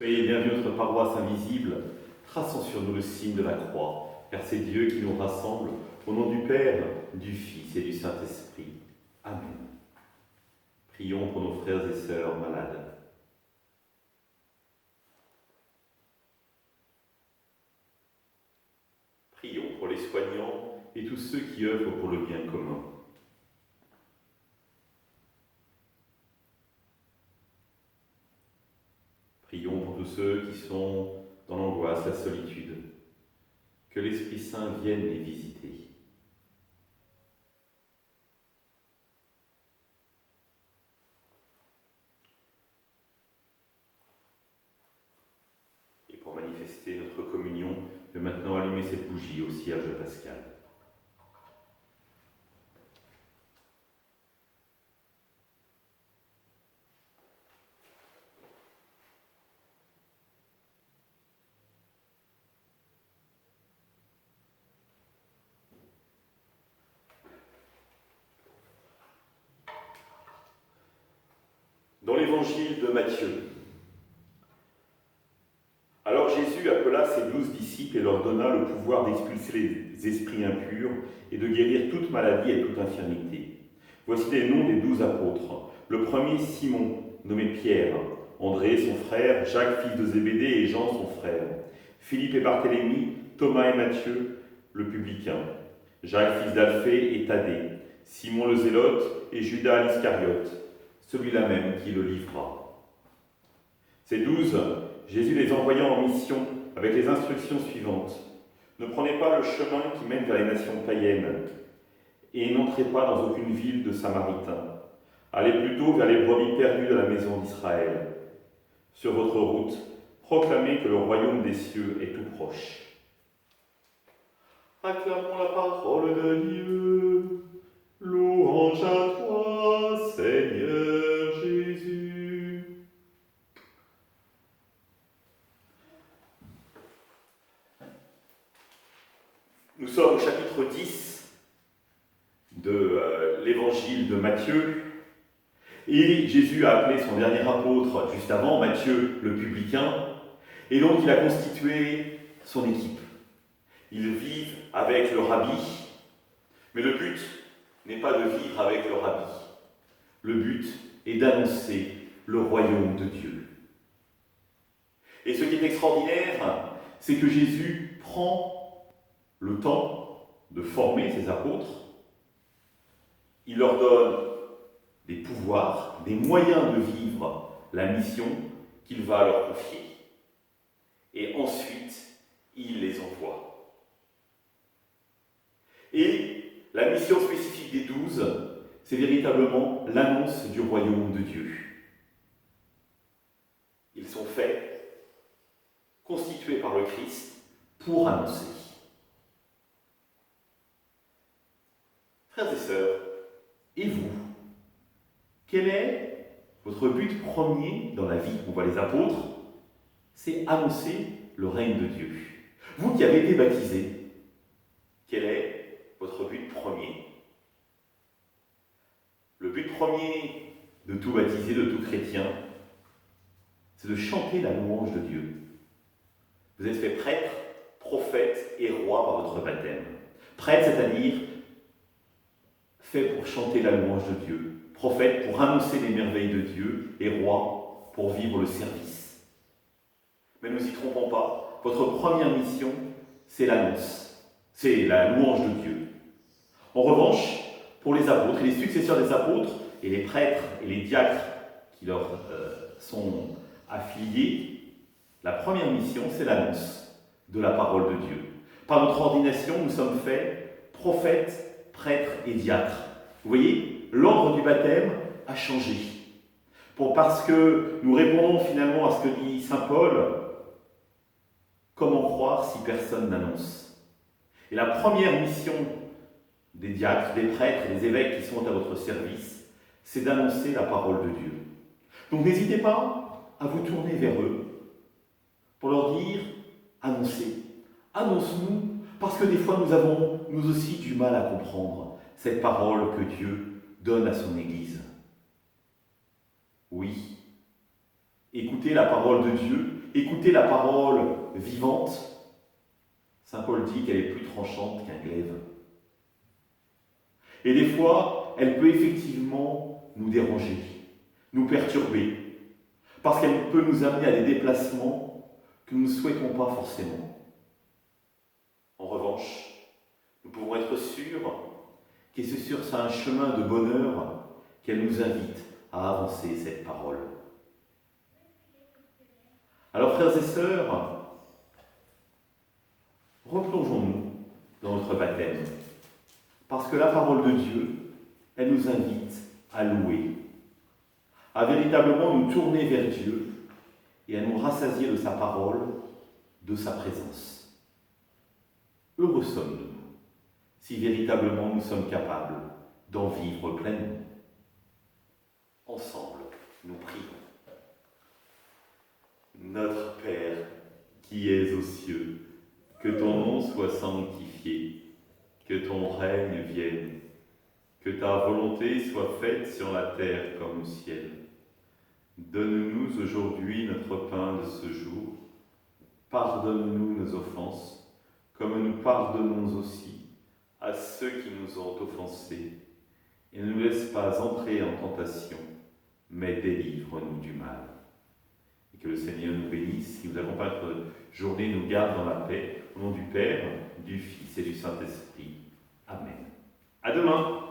Soyez bienvenus notre paroisse invisible, traçant sur nous le signe de la croix, car c'est Dieu qui nous rassemble, au nom du Père, du Fils et du Saint-Esprit. Amen. Prions pour nos frères et sœurs malades. Prions pour les soignants et tous ceux qui œuvrent pour le bien commun. Prions pour tous ceux qui sont dans l'angoisse, la solitude. Que l'Esprit Saint vienne les visiter. Et pour manifester notre communion, je vais maintenant allumer cette bougie au cierge pascal. Dans l'évangile de Matthieu. Alors Jésus appela ses 12 disciples et leur donna le pouvoir d'expulser les esprits impurs et de guérir toute maladie et toute infirmité. Voici les noms des 12 apôtres. Le premier, Simon, nommé Pierre, André, son frère, Jacques, fils de Zébédée, et Jean, son frère, Philippe et Barthélemy, Thomas et Matthieu, le publicain, Jacques, fils d'Alphée et Thaddée, Simon le Zélote et Judas l'Iscariote, celui-là même qui le livra. Ces 12, Jésus les envoya en mission avec les instructions suivantes. Ne prenez pas le chemin qui mène vers les nations païennes et n'entrez pas dans aucune ville de Samaritains. Allez plutôt vers les brebis perdues de la maison d'Israël. Sur votre route, proclamez que le royaume des cieux est tout proche. Acclamons la parole de Dieu. Louange à toi, Seigneur Jésus. Nous sommes au chapitre 10 de l'évangile de Matthieu. Et Jésus a appelé son dernier apôtre juste avant, Matthieu le publicain. Et donc il a constitué son équipe. Ils vivent avec le rabbi, mais le but n'est pas de vivre avec le rabbi. Le but est d'annoncer le royaume de Dieu. Et ce qui est extraordinaire, c'est que Jésus prend le temps de former ses apôtres. Il leur donne des pouvoirs, des moyens de vivre la mission qu'il va leur confier. Et ensuite, il les envoie. Et la mission spécifique des 12, c'est véritablement l'annonce du royaume de Dieu. Ils sont faits, constitués par le Christ, pour annoncer. Frères et sœurs, et vous, quel est votre but premier dans la vie? On voit les apôtres, c'est annoncer le règne de Dieu. Vous qui avez été baptisés, quel est votre but premier? Le but premier de tout baptisé, de tout chrétien, c'est de chanter la louange de Dieu. Vous êtes fait prêtre, prophète et roi par votre baptême. Prêtre, c'est-à-dire fait pour chanter la louange de Dieu. Prophète pour annoncer les merveilles de Dieu. Et roi pour vivre le service. Mais ne nous y trompons pas, votre première mission, c'est l'annonce. C'est la louange de Dieu. En revanche, pour les apôtres et les successeurs des apôtres, et les prêtres et les diacres qui leur sont affiliés, la première mission, c'est l'annonce de la parole de Dieu. Par notre ordination, nous sommes faits prophètes, prêtres et diacres. Vous voyez, l'ordre du baptême a changé. Parce que nous répondons finalement à ce que dit saint Paul, comment croire si personne n'annonce? Et la première mission des diacres, des prêtres et des évêques qui sont à votre service, c'est d'annoncer la parole de Dieu. Donc n'hésitez pas à vous tourner vers eux pour leur dire « Annoncez, annonce-nous » parce que des fois nous avons nous aussi du mal à comprendre cette parole que Dieu donne à son Église. Oui, écoutez la parole de Dieu écouter la parole vivante, saint Paul dit qu'elle est plus tranchante qu'un glaive. Et des fois, elle peut effectivement nous déranger, nous perturber, parce qu'elle peut nous amener à des déplacements que nous ne souhaitons pas forcément. En revanche, nous pouvons être sûrs que c'est sur un chemin de bonheur qu'elle nous invite à avancer cette parole. Alors, frères et sœurs, replongeons-nous dans notre baptême, parce que la parole de Dieu, elle nous invite à louer, à véritablement nous tourner vers Dieu et à nous rassasier de sa parole, de sa présence. Heureux sommes-nous si véritablement nous sommes capables d'en vivre pleinement. Ensemble, nous prions. Notre Père, qui es aux cieux, que ton nom soit sanctifié, que ton règne vienne, que ta volonté soit faite sur la terre comme au ciel. Donne-nous aujourd'hui notre pain de ce jour. Pardonne-nous nos offenses, comme nous pardonnons aussi à ceux qui nous ont offensés. Et ne nous laisse pas entrer en tentation, mais délivre-nous du mal. Et que le Seigneur nous bénisse, qui nous accompagne notre journée, nous garde dans la paix, au nom du Père, du Fils et du Saint-Esprit. Amen. À demain.